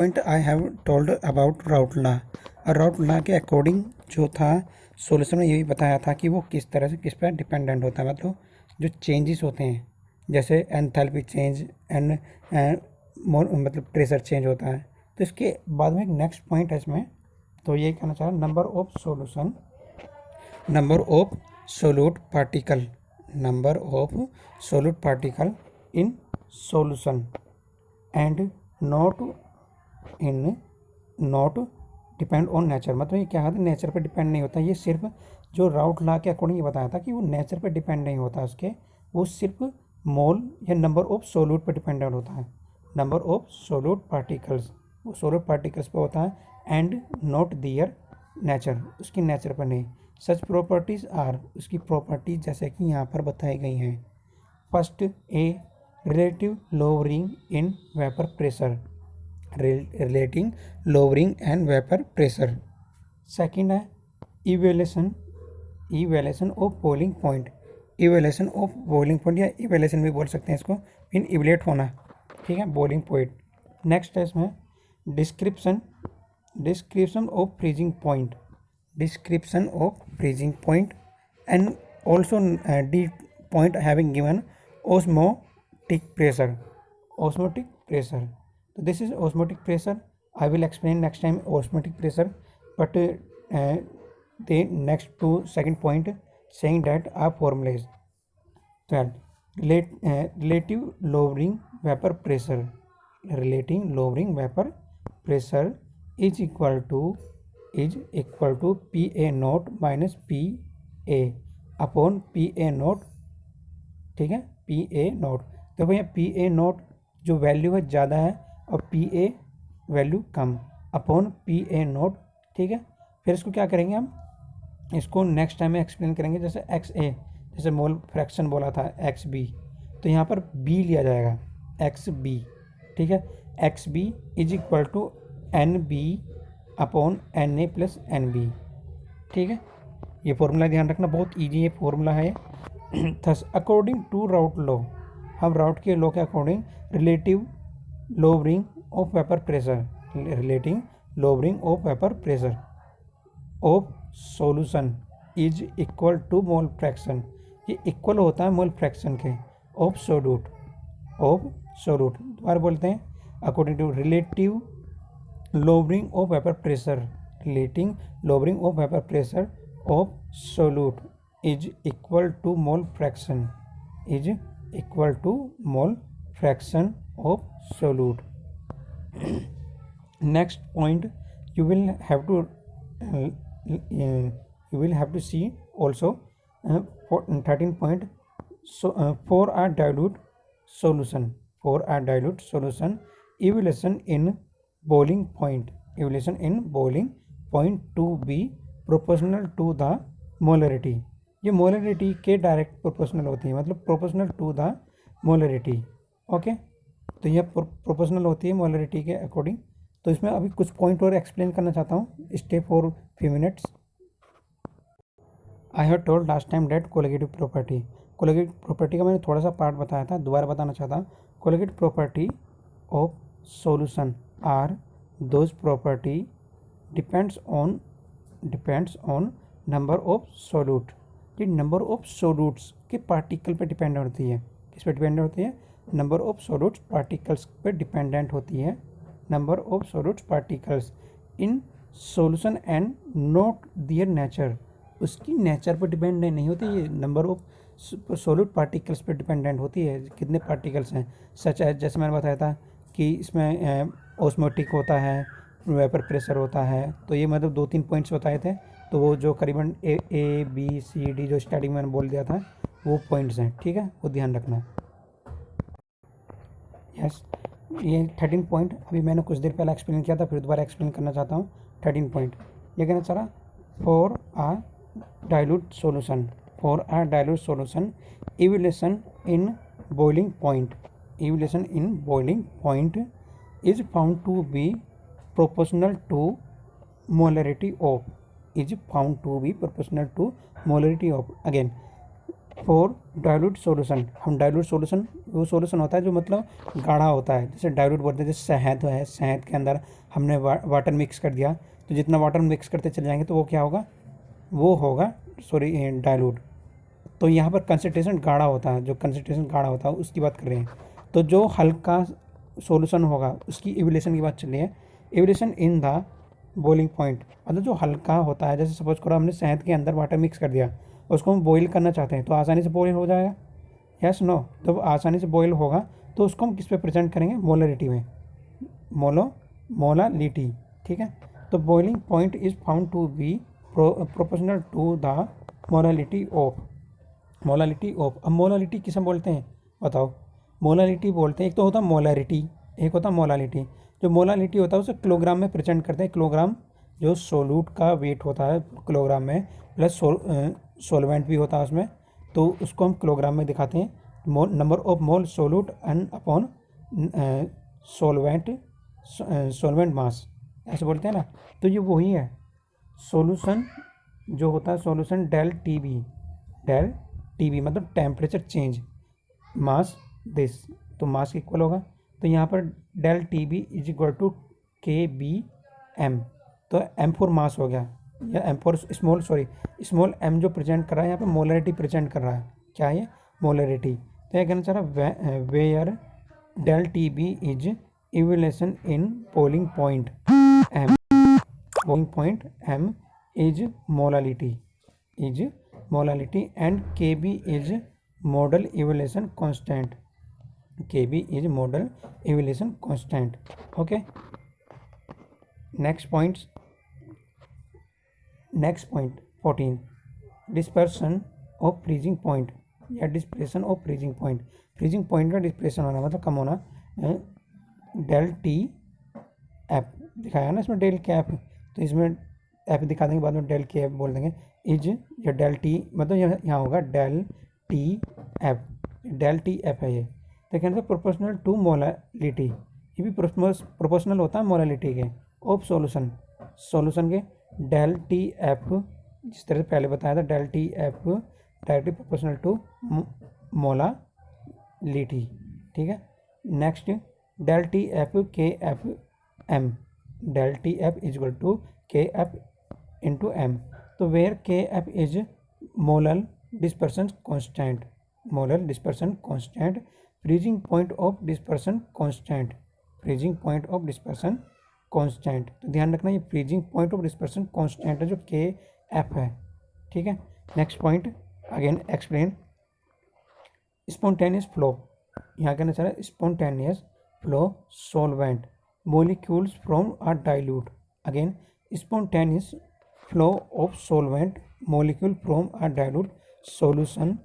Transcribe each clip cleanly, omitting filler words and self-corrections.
Point I have told about route law. और राउट law के according जो था सोल्यूशन में यही बताया था कि वो किस तरह से किस पर डिपेंडेंट होता है, मतलब जो चेंजेस होते हैं जैसे एंथैल्पी चेंज एंड मतलब प्रेशर चेंज होता है। तो इसके बाद में एक नेक्स्ट पॉइंट है इसमें, तो ये कहना चाह रहा number of solution, number of solute particle, number of solute particle in solution and not depend on nature. मतलब ये क्या है, नेचर पर डिपेंड नहीं होता, ये सिर्फ जो राउट लॉ के अकॉर्डिंग ये बताया था कि वो नेचर पर डिपेंड नहीं होता उसके, वो सिर्फ मोल या नंबर ऑफ सोल्यूट पर डिपेंडेंट होता है, नंबर ऑफ सोल्यूट पार्टिकल्स, वो सोल्यूट पार्टिकल्स पर होता है एंड नॉट दियर नेचर, उसकी नेचर पर नहीं। सच प्रॉपर्टीज़ आर, उसकी प्रॉपर्टीज जैसे कि यहाँ पर बताई गई हैं। First a relative lowering in vapour pressure, relating lowering and vapor pressure. Second है elevation of boiling point, elevation of boiling point या इवेलेशन भी बोल सकते हैं इसको, इन इवलेट होना, ठीक है, बॉइलिंग पॉइंट। नेक्स्ट है इसमें description of freezing point, description of freezing point and also D point having given osmotic pressure, osmotic pressure. So this is osmotic pressure. I will explain next time osmotic pressure, but the next to second point saying that our formula is 12. Relative lowering vapor pressure, relating lowering vapor pressure is equal to PA naught minus PA upon PA naught, ठीक है, P A note. तो भैया P A note जो value है ज़्यादा है और P A value come, upon P A note, ठीक है। फिर इसको क्या करेंगे हम, इसको नेक्स्ट टाइम में एक्सप्लेन करेंगे। जैसे एक्स ए, जैसे मोल फ्रैक्शन बोला था एक्स बी, तो यहाँ पर बी लिया जाएगा, एक्स बी, ठीक है। X B is equal to N B upon N A plus N B, ठीक है। ये फॉर्मूला ध्यान रखना, बहुत ईजी ये फॉर्मूला है। Thus according to Raoult law, हम राउट के लॉ के according relative lowering of vapour pressure, relating lowering of vapour pressure of solution is equal to mole fraction, ये इक्वल होता है मोल फ्रैक्शन के ऑफ सोल्यूट, ऑफ सोल्यूट। दोबारा बोलते हैं, according to relative lowering of vapour pressure, relating lowering of vapour pressure of solute is equal to mole fraction, is equal to mole fraction of solute. Next point you will have to see also 13 point. So for a dilute solution, for a dilute solution, evaluation in boiling point, evaluation in boiling point to be proportional to the molarity, ये molarity के direct proportional होती है, मतलब proportional to the molarity, okay. तो ये proportional होती है molarity के अकॉर्डिंग। तो इसमें अभी कुछ पॉइंट और एक्सप्लेन करना चाहता हूँ, stay for few minutes. I have told last time that colligative property, colligative property का मैंने थोड़ा सा पार्ट बताया था, दोबारा बताना चाहता हूँ। Colligative property of solution are those property depends on number of solute, ये नंबर ऑफ सोल्यूट्स के पार्टिकल पे डिपेंडेंट होती है। किस पे डिपेंडेंट होती है, नंबर ऑफ सोल्यूट्स पार्टिकल्स पे डिपेंडेंट होती है, number of solutes particles in solution and not their nature, उसकी नेचर पर डिपेंड नहीं होती, ये नंबर ऑफ सोल्यूट पार्टिकल्स पे डिपेंडेंट होती है, कितने पार्टिकल्स हैं। सच है, जैसे मैंने बताया था कि इसमें ऑस्मोटिक होता है, वेपर प्रेशर होता है, तो ये मतलब 2-3 पॉइंट्स बताए थे। तो वो जो करीबन ए बी सी डी जो स्टार्टिंग में मैंने बोल दिया था वो पॉइंट्स हैं, ठीक है, वो ध्यान रखना। यस, ये 13 पॉइंट अभी मैंने कुछ देर पहले एक्सप्लेन किया था, फिर दोबारा एक्सप्लेन करना चाहता हूँ। 13 पॉइंट ये कहना चाह रहा, for a dilute solution, for a dilute solution evaluation in boiling point, evaluation in boiling point is found to be proportional to molarity of, is found to be proportional to molarity of। Again, for dilute solution, हम dilute solution वो solution होता है जो मतलब गाढ़ा होता है, जैसे डाइल्यूट बोलते हैं, जैसे शहद है, शहद के अंदर हमने वाटर मिक्स कर दिया, तो जितना वाटर मिक्स करते चले जाएंगे तो वो क्या होगा, वो होगा सॉरी डाइल्यूट। तो यहाँ पर कंसंट्रेशन गाढ़ा होता है, जो कंसंट्रेशन गाढ़ा होता है उसकी बात कर रहे हैं। तो जो हल्का सॉल्यूशन होगा उसकी इवोल्यूशन की बात चल रही है, evolution in the boiling point, मतलब जो हल्का होता है, जैसे सपोज करो हमने शहद के अंदर वाटर मिक्स कर दिया, उसको हम बॉईल करना चाहते हैं तो आसानी से बॉईल हो जाएगा, यस नो, तो आसानी से बॉईल होगा तो उसको हम किस पे प्रेजेंट करेंगे, मोलरिटी में, मोलालिटी, ठीक है। तो boiling point is found to be proportional to the molality of, molality of. अब मोलालिटी किसे बोलते हैं बताओ, मोलालिटी बोलते हैं, एक तो होता है मोलारिटी, एक होता है मोलालिटी। जो मोलालिटी होता है उसे किलोग्राम में प्रेजेंट करते हैं, किलोग्राम जो सोलूट का वेट होता है किलोग्राम में, प्लस सोलवेंट भी होता है उसमें, तो उसको हम किलोग्राम में दिखाते हैं, number of mole solute and upon solvent, solvent mass, ऐसे बोलते हैं ना। तो ये वही है सॉल्यूशन जो होता है, सॉल्यूशन डेल टी बी मतलब टेम्परेचर चेंज, मास दिस, तो मास इक्वल होगा, तो यहाँ पर del T B is equal to K B M, तो एम फॉर मास हो गया, या M for small, sorry small M जो प्रेजेंट कर रहा है यहाँ पे मोलरिटी प्रेजेंट कर रहा है, क्या है मोलरिटी। तो यह कहना चाह रहा है where del T B is evolution in boiling point M, boiling point M is molality, and kb is modal evaluation constant, kb is modal evaluation constant, okay। next point 14, dispersion of freezing point या depression of freezing point, freezing point का depression होना मतलब कम होना, del T F दिखाया ना इसमें, del के F, तो इसमें एफ दिखा देंगे बाद में डेल के एफ बोल देंगे, इज या डेल टी मतलब यहाँ होगा del T F, del T F है ये। तो कहते हैं प्रोपोर्शनल टू मोलालिटी, ये भी प्रोपोर्शनल होता है मोलालिटी के, ऑफ सॉल्यूशन के डेल टी एफ, जिस तरह से पहले बताया था del T F directly proportional to molality, ठीक है। Next del T F K F M, del T F is equal to K F into M, तो where K F is molal depression constant, molal depression constant, freezing point of depression constant, freezing point of depression constant. तो ध्यान रखना ये freezing point of depression constant है जो के F है, ठीक है। Next point again explain spontaneous flow, यहाँ कहना चाह रहा है spontaneous flow solvent molecules from a dilute, again spontaneous flow of solvent molecule from a dilute solution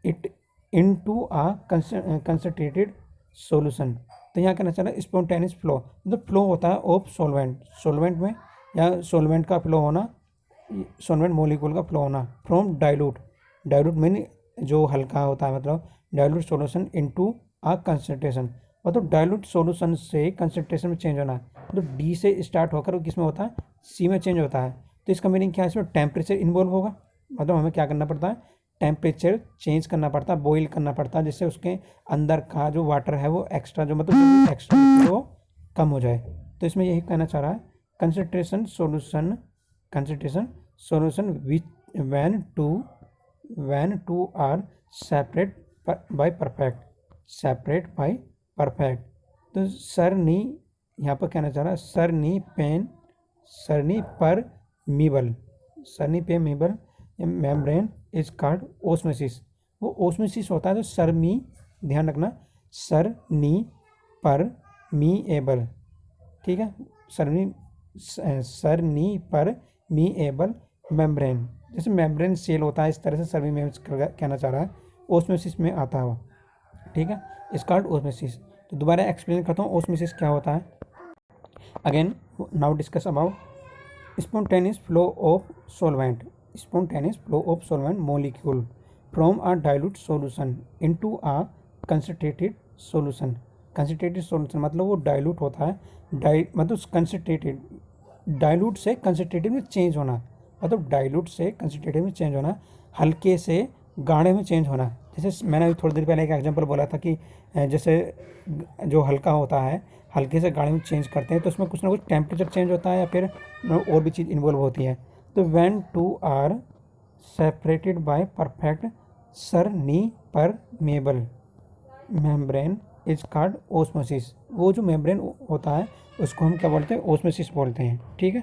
it into a concentrated solution। तो यहाँ कहना चाह रहा है स्पॉन्टेनियस फ्लो मतलब फ्लो होता है ऑफ सोलवेंट में, या सोलवेंट का फ्लो होना, सोलवेंट मोलिक्यूल का फ्लो होना, फ्रॉम डाइल्यूट मीन जो हल्का होता है, मतलब डाइल्यूट सॉल्यूशन इनटू आ कंसंट्रेशन, मतलब डाइल्यूट सॉल्यूशन से कंसंट्रेशन में चेंज होना है, तो डी से स्टार्ट होकर किस में होता है, सी में चेंज होता है। तो इसका मीनिंग क्या है, इसमें टेम्परेचर इन्वॉल्व होगा, मतलब हमें क्या करना पड़ता है, टेम्परेचर चेंज करना पड़ता है, बॉईल करना पड़ता है, जिससे उसके अंदर का जो वाटर है वो एक्स्ट्रा जो मतलब एक्स्ट्रा वो कम हो जाए। तो इसमें यही कहना चाह रहा है concentration solution which when two are separate by perfect। तो सरनी यहाँ पर कहना चाह रहा है semipermeable membrane is called osmosis, वो ओस्मोसिस होता है, तो सरमी ध्यान रखना सरनी परमीएबल, ठीक है, सरनी परमीएबल मेम्ब्रेन, जैसे मेम्ब्रेन सेल होता है इस तरह से सरमी में कहना चाह रहा है, ओस्मोसिस में आता है वो, ठीक है, इस कॉल्ड ओस्मोसिस। तो दोबारा एक्सप्लेन करता हूँ ओस्मोसिस क्या होता है। Again now discuss about spontaneous flow of solvent molecule from a dilute solution into a concentrated solution. Concentrated solution मतलब वो डाइल्यूट होता है, मतलब कंसंट्रेटेड, डाइल्यूट से कंसंट्रेटेड में चेंज होना, मतलब डाइल्यूट से कंसंट्रेटेड में चेंज होना हल्के से गाढ़े में चेंज होना। जैसे मैंने अभी थोड़ी देर पहले एक एग्जांपल बोला था कि जैसे जो हल्का होता है हल्के से गाढ़े में चेंज करते हैं तो उसमें कुछ ना कुछ टेम्परेचर चेंज होता है या फिर और भी चीज़ इन्वॉल्व होती है। तो when two are separated by perfect semipermeable membrane is called osmosis. वो जो मेम्ब्रेन होता है उसको हम क्या बोलते हैं, ओस्मोसिस बोलते हैं। ठीक है।